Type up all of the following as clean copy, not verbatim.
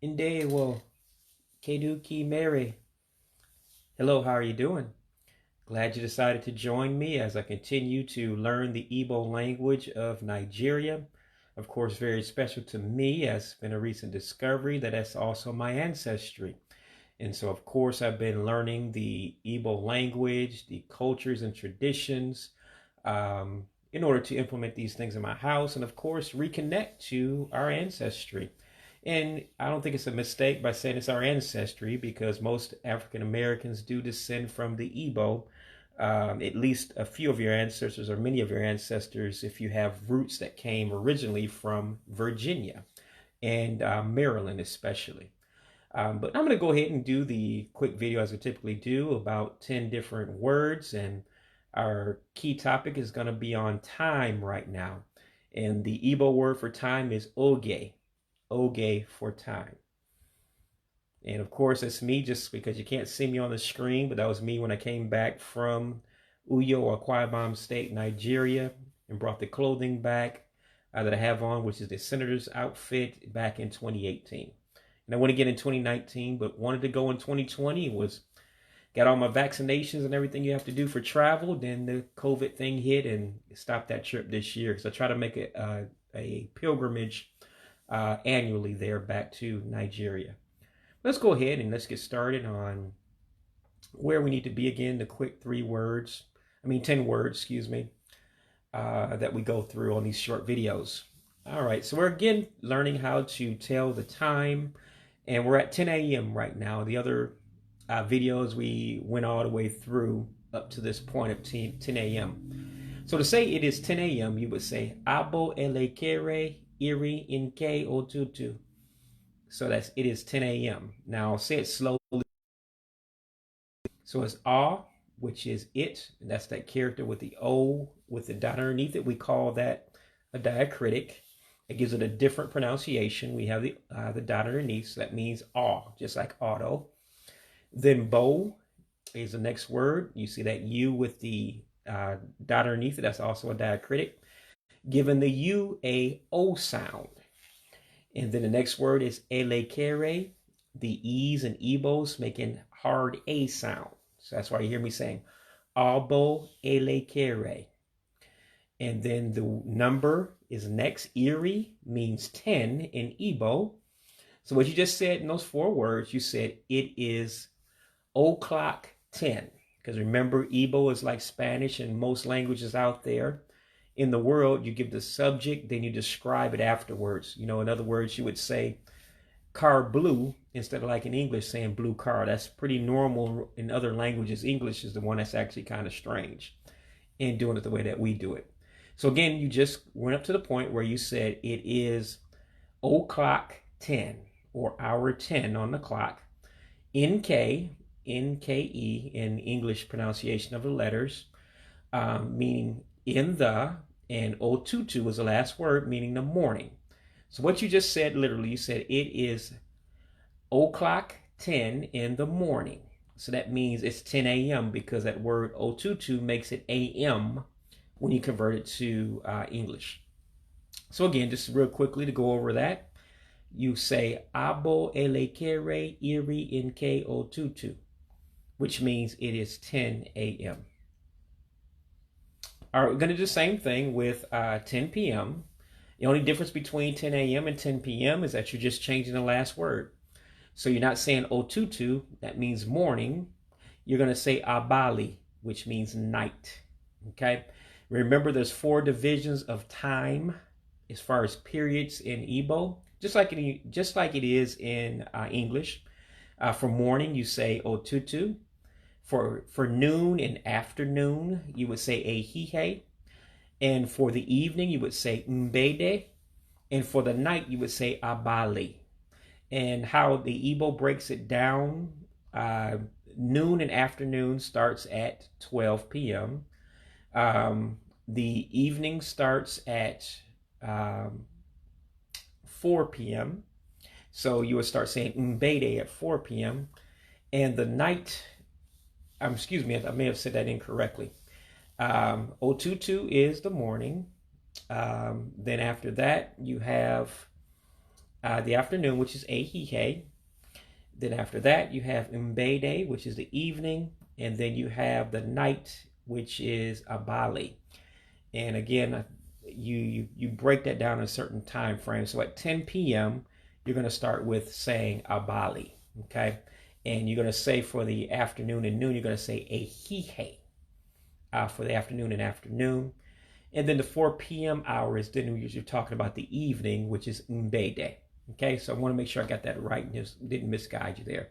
Indewo, Keduki Mary. Hello, how are you doing? Glad you decided to join me as I continue to learn the Igbo language of Nigeria. Of course, very special to me as it's been a recent discovery that that's also my ancestry. And so, of course, I've been learning the Igbo language, the cultures and traditions, in order to implement these things in my house and, of course, reconnect to our ancestry. And I don't think it's a mistake by saying it's our ancestry because most African Americans do descend from the Igbo. At least a few of your ancestors or many of your ancestors, if you have roots that came originally from Virginia and Maryland especially. But I'm going to go ahead and do the quick video as we typically do, about 10 different words. And our key topic is going to be on time right now. And the Igbo word for time is oge. Oge for time. And of course, it's me just because you can't see me on the screen, but that was me when I came back from Uyo or Akwa Ibom State, Nigeria, and brought the clothing back that I have on, which is the senator's outfit back in 2018. And I want to get in 2019, but wanted to go in 2020. Got all my vaccinations and everything you have to do for travel. Then the COVID thing hit and stopped that trip this year because I try to make a pilgrimage annually there back to Nigeria. Let's go ahead and let's get started on where we need to be again. The quick 10 words, that we go through on these short videos. All right, so we're again learning how to tell the time, and we're at 10 a.m. right now. The other videos we went all the way through up to this point of 10 a.m. So to say it is 10 a.m., you would say Abo elekere Ee-Ree nke ụtụtụ. So it is 10 a.m. Now say it slowly. So it's Ah, which is it. And that's that character with the O with the dot underneath it. We call that a diacritic. It gives it a different pronunciation. We have the dot underneath, so that means Ah, just like auto. Then Boe is the next word. You see that U with the dot underneath it. That's also a diacritic, giving the U a O sound. And then the next word is elekere, the E's and Ebos making hard A sound. So that's why you hear me saying Abo-Elekere. And then the number is next. Ee-Ree means 10 in Igbo. So what you just said in those 4 words, you said it is o'clock 10. Because remember, Igbo is like Spanish and most languages out there in the world. You give the subject, then you describe it afterwards. In other words, you would say car blue instead of like in English saying blue car. That's pretty normal in other languages. English is the one that's actually kind of strange in doing it the way that we do it. So again, you just went up to the point where you said it is o'clock 10 or hour 10 on the clock. NK, NKE in English pronunciation of the letters, meaning in the, and Oh-Tue-Tue was the last word, meaning the morning. So what you just said, literally, you said it is o'clock 10 in the morning. So that means it's 10 a.m. because that word Oh-Tue-Tue makes it a.m. when you convert it to English. So again, just real quickly to go over that, you say Abo-Elekere Ee-Ree nke ụtụtụ, which means it is 10 a.m. All right, we're going to do the same thing with 10 p.m. The only difference between 10 a.m. and 10 p.m. is that you're just changing the last word. So you're not saying ụtụtụ, that means morning. You're going to say abalị, which means night. Okay? Remember, there's 4 divisions of time as far as periods in Igbo, just like it is in English. For morning, you say ụtụtụ. For noon and afternoon, you would say ehihie. And for the evening, you would say mgbede. And for the night, you would say abalị. And how the Igbo breaks it down, noon and afternoon starts at 12 p.m. The evening starts at 4 p.m. So you would start saying mgbede at 4 p.m. And the night, excuse me, I may have said that incorrectly. Oh-Tue-Tue is the morning. Then after that, you have the afternoon, which is A-Hee-Hay. Then after that, you have Mgbede, which is the evening. And then you have the night, which is abalị. And again, you break that down in a certain time frame. So at 10 p.m., you're going to start with saying abalị, okay? And you're going to say for the afternoon and noon, you're going to say ehihie for the afternoon and afternoon. And then the 4 p.m. hour is then you're talking about the evening, which is Mgbede. Okay, so I want to make sure I got that right and just didn't misguide you there.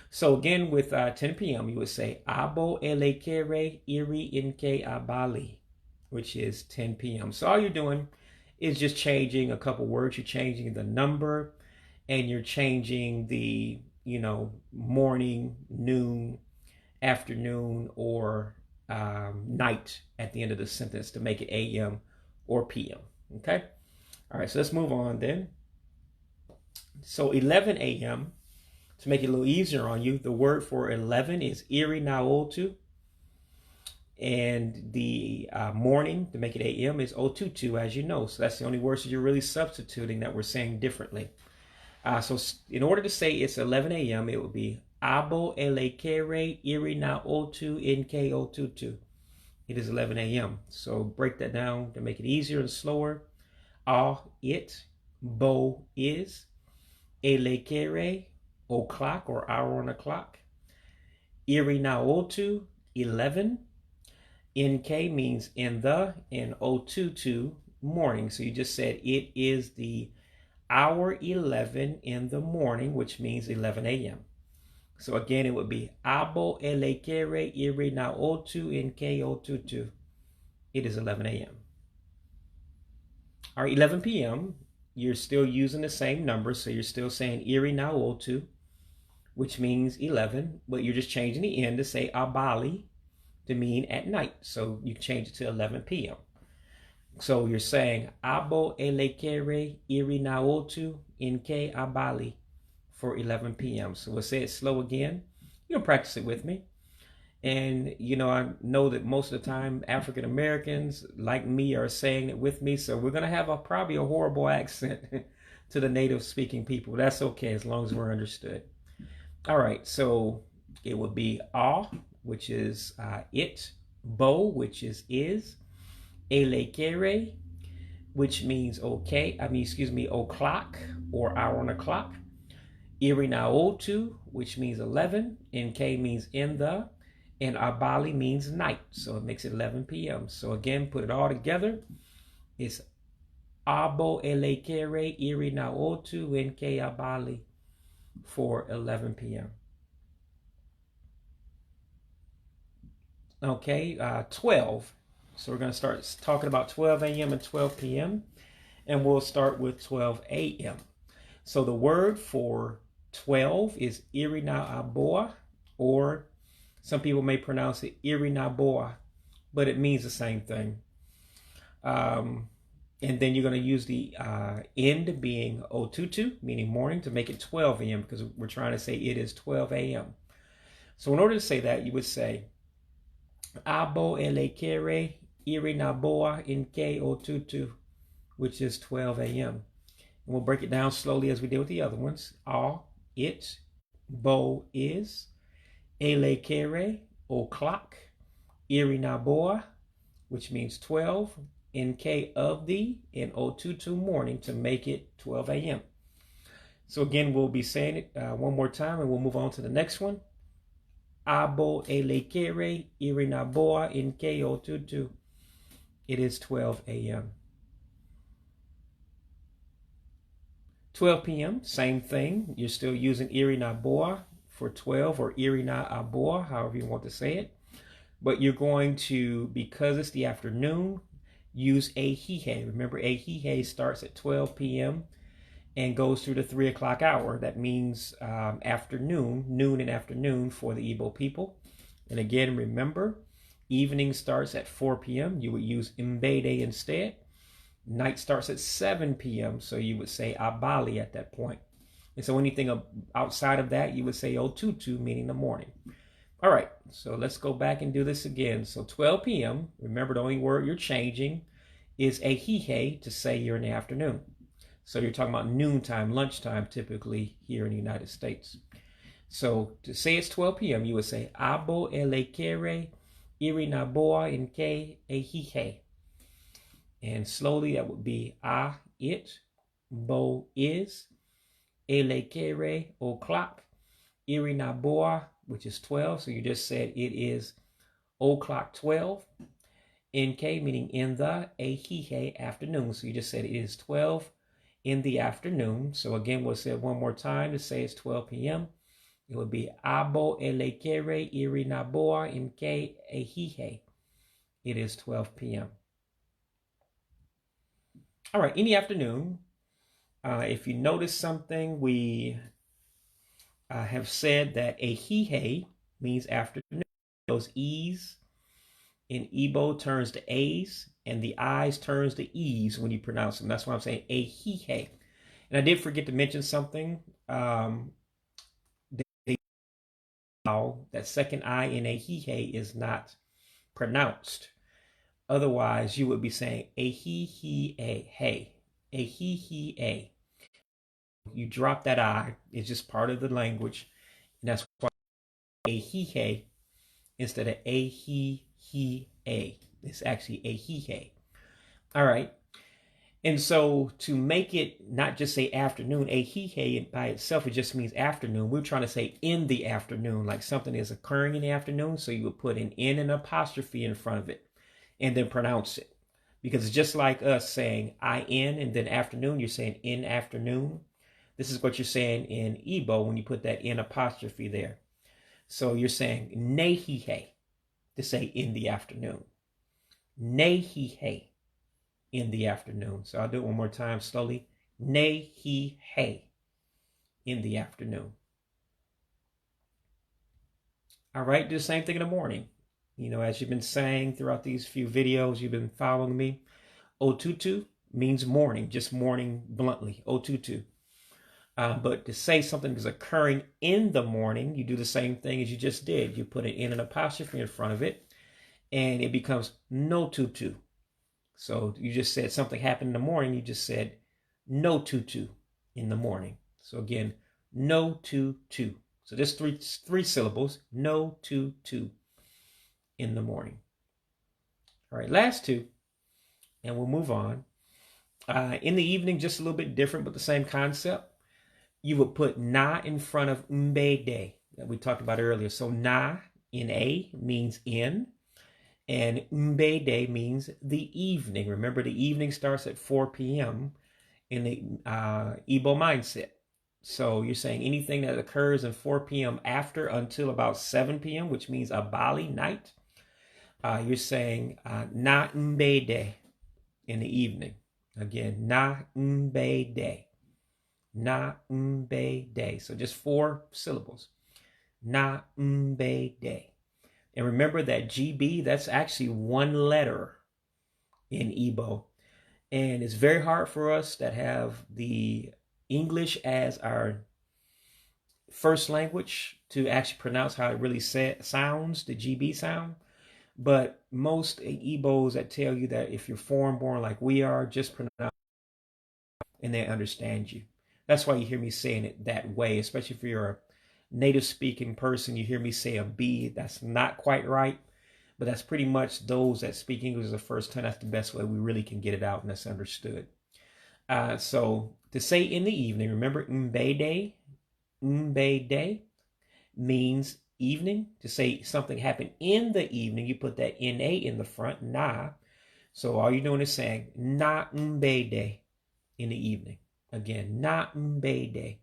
So again, with 10 p.m., you would say abo elekere iri nke abalị, which is 10 p.m. So all you're doing is just changing a couple words. You're changing the number and you're changing the, morning, noon, afternoon, or night at the end of the sentence to make it a.m. or p.m. Okay? All right, so let's move on then. So 11 a.m., to make it a little easier on you, the word for 11 is Ee-Ree Oh-Tue-Tue. And the morning, to make it a.m., is Oh-Tue-Tue, as you know. So that's the only words that you're really substituting that we're saying differently. So in order to say it's 11 a.m., it would be Abo elekere Ee-Ree Oh-Tue nke ụtụtụ. It is 11 a.m. So break that down to make it easier and slower. Ah, it, Boe is, elekere, o'clock or hour on the clock. Ee-Ree Oh-Tue, 11. NK means in the, and Oh-Tue-Tue, morning. So you just said it is the hour 11 in the morning, which means 11 a.m. So again, it would be abo elekere Ee-Ree Oh-Tue nke ụtụtụ. It is 11 a.m. All right, 11 p.m., you're still using the same number. So you're still saying Ee-Ree Oh-Tue, which means 11, but you're just changing the end to say abalị to mean at night. So you change it to 11 p.m. So you're saying abo elekere Ee-Ree Oh-Tue nke abalị for 11 p.m. So we'll say it slow again. You can practice it with me. And, I know that most of the time African Americans like me are saying it with me. So we're going to have probably a horrible accent to the native speaking people. That's okay as long as we're understood. All right. So it would be Ah, which is it, Boe, which is, elekere, which means o'clock or hour on the clock. Ee-Ree Oh-Tue, which means 11. NK means in the. And abalị means night. So it makes it 11 p.m. So again, put it all together. It's abo elekere Ee-Ree Oh-Tue nke abalị for 11 p.m. Okay, 12. So we're going to start talking about 12 a.m. and 12 p.m. And we'll start with 12 a.m. So the word for 12 is Ee-Ree abụọ, or some people may pronounce it Ee-Ree Boe-Ah, but it means the same thing. And then you're going to use the end being Oh-Tue-Tue, meaning morning, to make it 12 a.m. because we're trying to say it is 12 a.m. So in order to say that, you would say abo elekere Ee-Ree Boe-Ah nke ụtụtụ, which is 12 a.m. And we'll break it down slowly as we did with the other ones. Ah, it, Boe is, elekere, o'clock, Ee-Ree Boe-Ah, which means 12, NK of the, and Oh-Tue-Tue morning to make it 12 a.m. So again, we'll be saying it one more time and we'll move on to the next one. Abo elekere Ee-Ree Boe-Ah nke ụtụtụ. It is 12 a.m. 12 p.m., same thing. You're still using Ee-Ree Boe-Ah for 12 or Ee-Ree abụọ, however you want to say it. But you're going to, because it's the afternoon, use A-Hee-Hay. Remember, A-Hee-Hay starts at 12 p.m. and goes through the 3 o'clock hour. That means afternoon, noon and afternoon for the Igbo people. And again, remember, evening starts at 4 p.m. You would use Mgbede instead. Night starts at 7 p.m. So you would say abalị at that point. And so anything outside of that, you would say Oh-Tue-Tue, meaning the morning. All right, so let's go back and do this again. So 12 p.m., remember the only word you're changing is A-Hee-Hay to say you're in the afternoon. So you're talking about noontime, lunchtime, typically here in the United States. So to say it's 12 p.m., you would say Abo elekere, Ee-Ree na Boe-Ah nke ehihie. And slowly that would be it, Bo is, elekere o'clock, Ee-Ree na Boe-Ah, which is 12. So you just said it is o'clock 12. NK meaning in the, ehihie afternoon. So you just said it is 12 in the afternoon. So again, we'll say it one more time to say it's 12 p.m. It would be Abo elekere Ee-Ree na Boe-Ah nke ehihie. It is 12 p.m. All right, in the afternoon, if you notice something, we have said that ehihie means afternoon. Those E's in Igbo turns to A's, and the I's turns to E's when you pronounce them. That's why I'm saying ehihie. And I did forget to mention something. That second I in ehihie is not pronounced. Otherwise, you would be saying ehihie, hey, ehihie. You drop that I. It's just part of the language. And that's why ehihie instead of A-Hee-He. It's actually ehihie. All right. And so to make it not just say afternoon, ehihie by itself, it just means afternoon. We're trying to say in the afternoon, like something is occurring in the afternoon. So you would put an in and apostrophe in front of it and then pronounce it. Because it's just like us saying in and then afternoon, you're saying in afternoon. This is what you're saying in Igbo when you put that in apostrophe there. So you're saying nehihie to say in the afternoon. Nehihie in the afternoon. So I'll do it one more time slowly. Nehihie in the afternoon. All right, do the same thing in the morning. You know, as you've been saying throughout these few videos, you've been following me. Oh-Tue-Tue means morning, just morning bluntly. Oh-Tue-Tue. But to say something is occurring in the morning, you do the same thing as you just did. You put an in and apostrophe in front of it, and it becomes no-Tue-Tue. So you just said something happened in the morning. You just said no-Tue-Tue in the morning. So again, no-Tue-Tue. So just three syllables. No-Tue-Tue in the morning. All right, last two, and we'll move on. In the evening, just a little bit different, but the same concept. You would put na in front of mbede that we talked about earlier. So na in A means in, and mbede means the evening. Remember, the evening starts at 4 p.m. in the Igbo mindset. So you're saying anything that occurs in 4 p.m. after until about 7 p.m., which means abalị, night. You're saying na mbede in the evening. Again, na mbede. Na mbede. So just 4 syllables. Na mbede. And remember that GB, that's actually one letter in Igbo. And it's very hard for us that have the English as our first language to actually pronounce how it really sounds, the GB sound. But most Igbos that tell you that if you're foreign born like we are, just pronounce and they understand you. That's why you hear me saying it that way, especially if you're a native speaking person. You hear me say a B. That's not quite right, but that's pretty much those that speak English the first time. That's the best way we really can get it out and that's understood. So to say in the evening, remember mbede means evening. To say something happened in the evening, you put that na in the front, na. So all you're doing is saying na mbede in the evening. Again, na mbede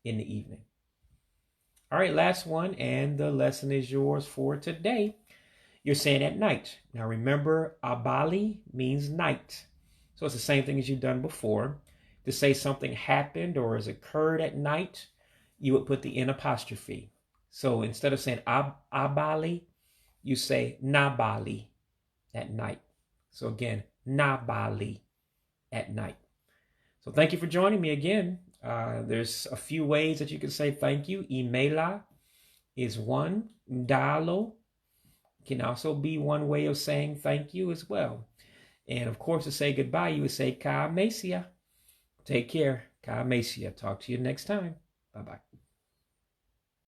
in the evening. All right, last one, and the lesson is yours for today. You're saying at night. Now remember, abalị means night. So it's the same thing as you've done before. To say something happened or has occurred at night, you would put the in apostrophe. So instead of saying abalị, you say nabalị at night. So again, nabalị at night. So thank you for joining me again. There's a few ways that you can say thank you. Imela is one. Dalo can also be one way of saying thank you as well. And of course, to say goodbye, you would say ka mesia. Take care. Ka Mesia. Talk to you next time. Bye-bye.